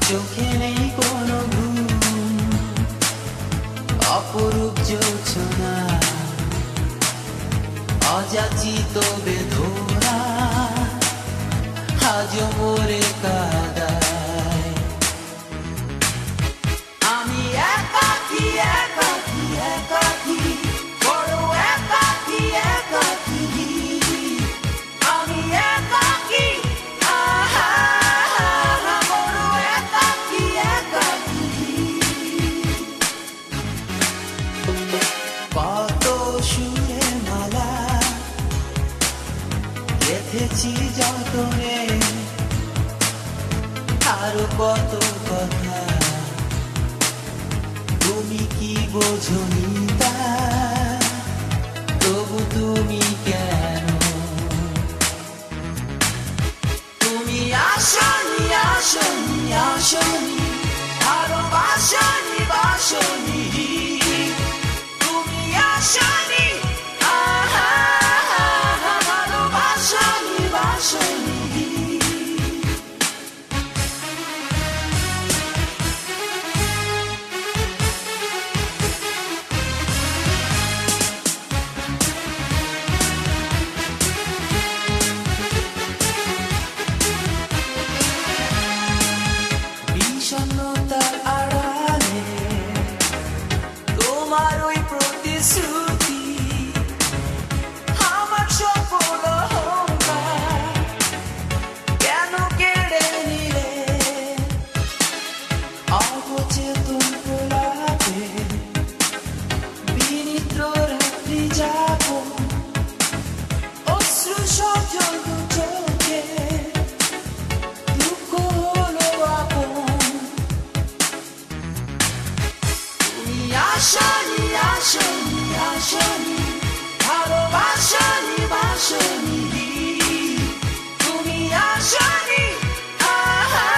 চোখে নেই কোনো ঘুম, অপরূপ জোছনা, অযাচিত বেদনা আজ মোরে কাঁদায়। আমি একাকী একাকী একাকী, বড় একাকী একাকী, আমি একাকী, আহা বড় একাকী একাকী। কত সুরে মালা গেঁথেছি যতনে, আরো কত কথা তুমি কি বোঝনি তা, তবু তুমি কেন? তুমি আসনি আসনি আসনি, ভালোবাসনি বাসনি, তুমি আসনি, আহা ভালোবাসনি বাসনি। বিষণ্ণতার আড়ালে তোমার ওই প্রতিশ্রুতি, আমার সফল অহংকার কেন কেড়ে নিলে? অবচেতন প্রলাপে বিনিদ্র রাত্রি যাপন, অশ্রু সজল চোখে দুঃখ হলো আপন। তুমি আসনি আসনি আসনি, ভালোবাসনি বাসনি, তুমি আসনি, আহা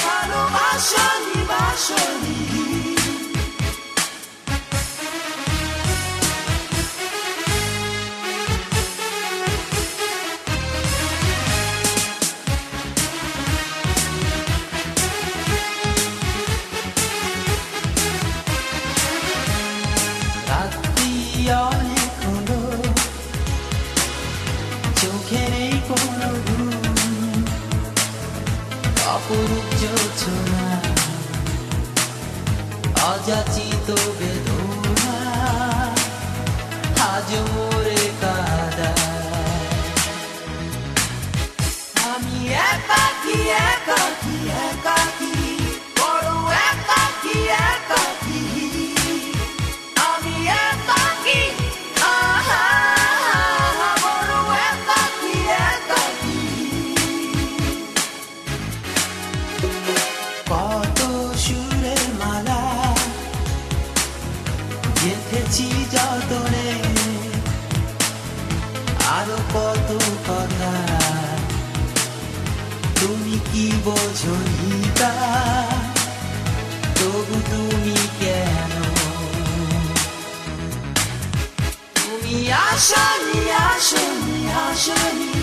ভালোবাসনি বাসনি। রাত্রি অনেক হলো, চোখে নেই কোনো ঘুম, অপরূপ জোছনা, অযাচিত বেদনা আজ মোরে কাঁদায়। আমি একাকী একাকী একাকী, বড় একাকী একাকী, আমি একাকী, আহা বড় একাকী একাকী। কত সুরের মালা গেঁথেছি যতনে, আরো কত কথা তুমি কি বোঝনি তা, তবু তুমি কেন? তুমি আসনি আসনি আসনি,